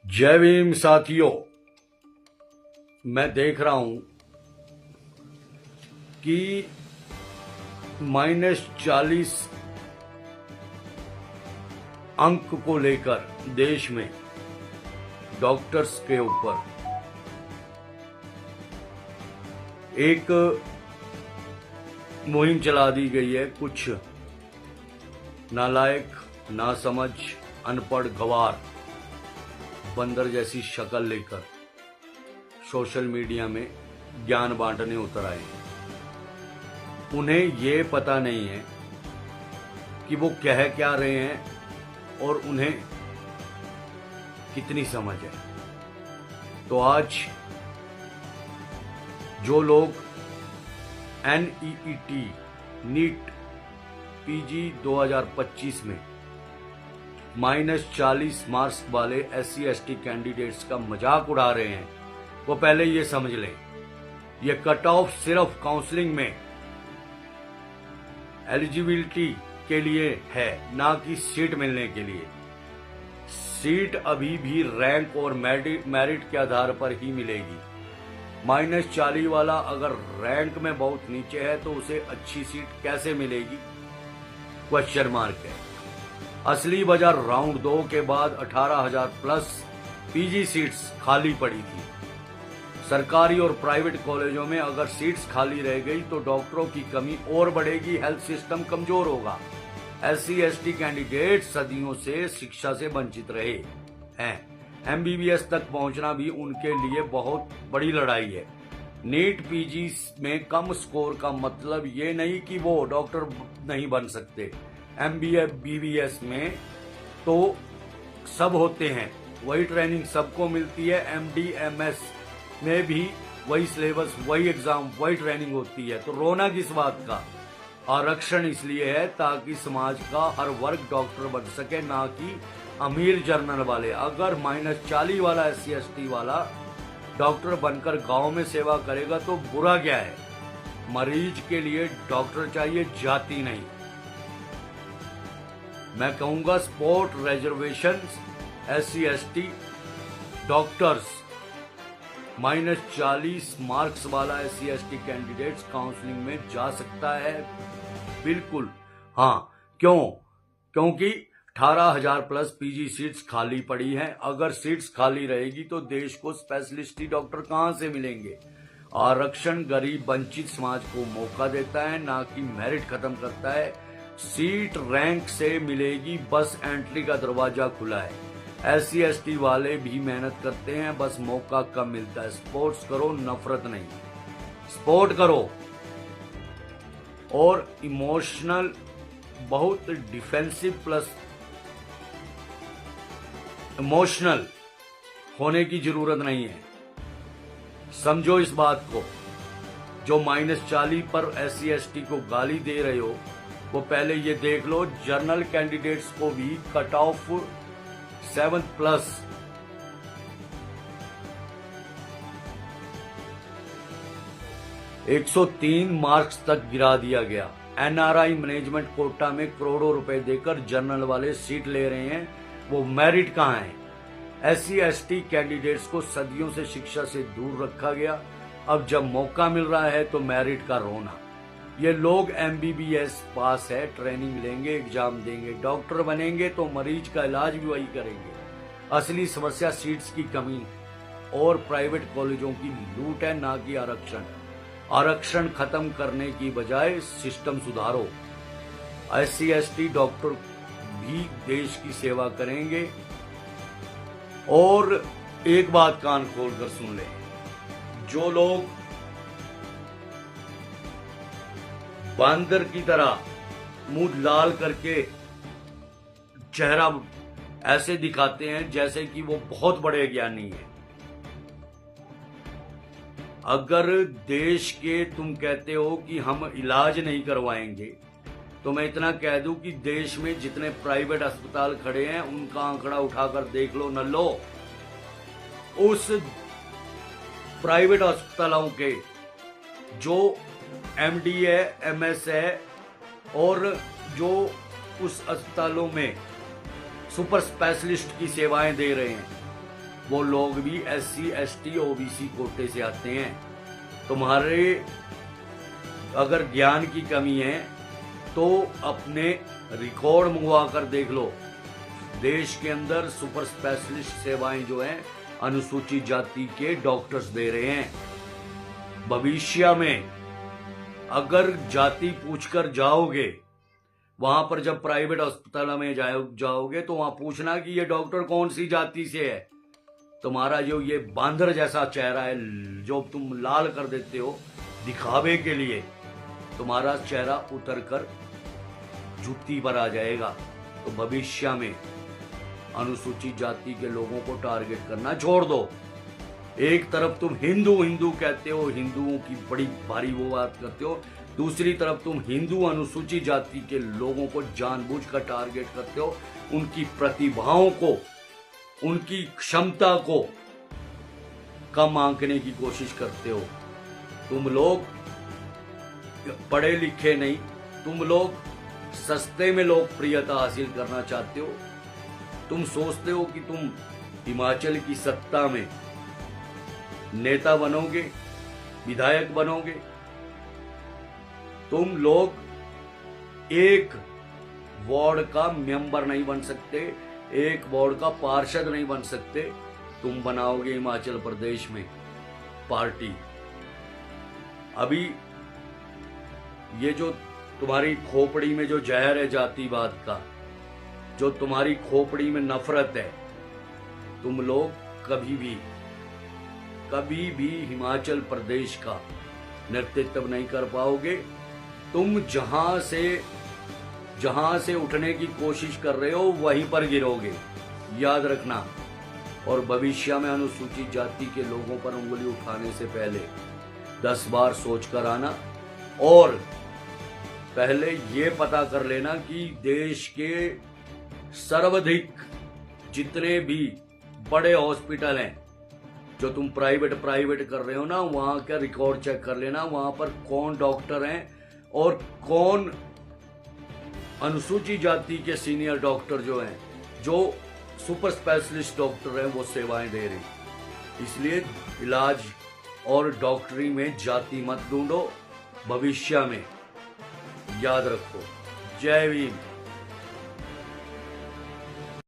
जय भीम साथियों, मैं देख रहा हूं कि -40 अंक को लेकर देश में डॉक्टर्स के ऊपर एक मुहिम चला दी गई है। कुछ नालायक, नासमझ, अनपढ़ गवार बंदर जैसी शक्ल लेकर सोशल मीडिया में ज्ञान बांटने उतर आए हैं। उन्हें ये पता नहीं है कि वो कह क्या रहे हैं और उन्हें कितनी समझ है। तो आज जो लोग NEET नीट PG 2025 में -40 मार्क्स वाले SC ST कैंडिडेट्स का मजाक उड़ा रहे हैं, वो पहले ये समझ लें, ये कट ऑफ सिर्फ काउंसलिंग में एलिजिबिलिटी के लिए है, ना कि सीट मिलने के लिए। सीट अभी भी रैंक और मेरिट के आधार पर ही मिलेगी। -40 वाला अगर रैंक में बहुत नीचे है तो उसे अच्छी सीट कैसे मिलेगी? क्वेश्चन मार्क है। असली वजह राउंड 2 के बाद 18,000 प्लस PG सीट्स खाली पड़ी थी। सरकारी और प्राइवेट कॉलेजों में अगर सीट्स खाली रह गई तो डॉक्टरों की कमी और बढ़ेगी, हेल्थ सिस्टम कमजोर होगा। SC ST कैंडिडेट सदियों से शिक्षा से वंचित रहे हैं। MBBS तक पहुंचना भी उनके लिए बहुत बड़ी लड़ाई है। नीट PG में कम स्कोर का मतलब ये नहीं कि वो डॉक्टर नहीं बन सकते। MBA BBS में तो सब होते हैं, वही ट्रेनिंग सबको मिलती है। MD MS में भी वही सिलेबस, वही एग्जाम, वही ट्रेनिंग होती है। तो रोना किस बात का? आरक्षण इसलिए है ताकि समाज का हर वर्ग डॉक्टर बन सके, ना कि अमीर जर्नल वाले। अगर -40 वाला SC ST वाला डॉक्टर बनकर गांव में सेवा करेगा तो बुरा क्या है? मरीज के लिए डॉक्टर चाहिए, जाति नहीं। मैं कहूंगा sport reservation SC ST doctors, -40 marks वाला SC ST कैंडिडेट्स काउंसलिंग में जा सकता है, बिल्कुल। हाँ, क्यों? क्योंकि 18,000 प्लस PG सीट्स खाली पड़ी हैं। अगर सीट्स खाली रहेगी तो देश को स्पेशलिस्ट डॉक्टर कहां से मिलेंगे? आरक्षण गरीब वंचित समाज को मौका देता है, ना कि मेरिट खत्म करता है। सीट रैंक से मिलेगी, बस एंट्री का दरवाजा खुला है। SC ST वाले भी मेहनत करते हैं, बस मौका कम मिलता है। स्पोर्ट्स करो, नफरत नहीं। स्पोर्ट करो और इमोशनल, बहुत डिफेंसिव प्लस इमोशनल होने की जरूरत नहीं है। समझो इस बात को। जो -40 पर SC ST को गाली दे रहे हो, वो पहले ये देख लो, जर्नल कैंडिडेट्स को भी कट ऑफ 7 प्लस 103 मार्क्स तक गिरा दिया गया। NRI मैनेजमेंट कोटा में करोड़ों रुपए देकर जर्नल वाले सीट ले रहे हैं, वो मेरिट कहाँ है? SC ST कैंडिडेट्स को सदियों से शिक्षा से दूर रखा गया, अब जब मौका मिल रहा है तो मेरिट का रोना। ये लोग MBBS पास है, ट्रेनिंग लेंगे, एग्जाम देंगे, डॉक्टर बनेंगे तो मरीज का इलाज भी वही करेंगे। असली समस्या सीट्स की कमी और प्राइवेट कॉलेजों की लूट है, ना कि आरक्षण। आरक्षण खत्म करने की बजाय सिस्टम सुधारो। SC ST डॉक्टर भी देश की सेवा करेंगे। और एक बात कान खोलकर सुन ले, जो लोग बांदर की तरह मुंह लाल करके चेहरा ऐसे दिखाते हैं जैसे कि वो बहुत बड़े ज्ञानी हैं। अगर देश के तुम कहते हो कि हम इलाज नहीं करवाएंगे, तो मैं इतना कह दूं कि देश में जितने प्राइवेट अस्पताल खड़े हैं उनका आंकड़ा उठाकर देख लो न लो। उस प्राइवेट अस्पतालों के जो MD है, MS है, और जो उस अस्पतालों में सुपर स्पेशलिस्ट की सेवाएं दे रहे हैं, वो लोग भी SC ST OBC कोटे से आते हैं। तुम्हारे अगर ज्ञान की कमी है तो अपने रिकॉर्ड मंगवा कर देख लो। देश के अंदर सुपर स्पेशलिस्ट सेवाएं जो हैं अनुसूचित जाति के डॉक्टर्स दे रहे हैं। भविष्य में अगर जाति पूछकर जाओगे, वहां पर जब प्राइवेट अस्पताल में जाओगे तो वहां पूछना कि ये डॉक्टर कौन सी जाति से है। तुम्हारा जो ये बांदर जैसा चेहरा है जो तुम लाल कर देते हो दिखावे के लिए, तुम्हारा चेहरा उतर कर जूती पर आ जाएगा। तो भविष्य में अनुसूचित जाति के लोगों को टारगेट करना छोड़ दो। एक तरफ तुम हिंदू हिंदू कहते हो, हिंदुओं की बड़ी भारी वो बात करते हो, दूसरी तरफ तुम हिंदू अनुसूचित जाति के लोगों को जानबूझकर टारगेट करते हो, उनकी प्रतिभाओं को, उनकी क्षमता को कम आंकने की कोशिश करते हो। तुम लोग पढ़े लिखे नहीं, तुम लोग सस्ते में लोकप्रियता हासिल करना चाहते हो। तुम सोचते हो कि तुम हिमाचल की सत्ता में नेता बनोगे, विधायक बनोगे। तुम लोग एक वार्ड का मेंबर नहीं बन सकते, एक वार्ड का पार्षद नहीं बन सकते। तुम बनाओगे हिमाचल प्रदेश में पार्टी। अभी ये जो तुम्हारी खोपड़ी में जो जहर है जातिवाद का, जो तुम्हारी खोपड़ी में नफरत है, तुम लोग कभी भी हिमाचल प्रदेश का नेतृत्व नहीं कर पाओगे। तुम जहां से उठने की कोशिश कर रहे हो वहीं पर गिरोगे, याद रखना। और भविष्य में अनुसूचित जाति के लोगों पर उंगली उठाने से पहले 10 बार सोचकर आना। और पहले ये पता कर लेना कि देश के सर्वाधिक जितने भी बड़े हॉस्पिटल हैं जो तुम प्राइवेट कर रहे हो ना, वहां का रिकॉर्ड चेक कर लेना। वहां पर कौन डॉक्टर हैं और कौन अनुसूचित जाति के सीनियर डॉक्टर जो हैं, जो सुपर स्पेशलिस्ट डॉक्टर हैं, वो सेवाएं दे रही। इसलिए इलाज और डॉक्टरी में जाति मत ढूंढो। भविष्य में याद रखो। जय भीम।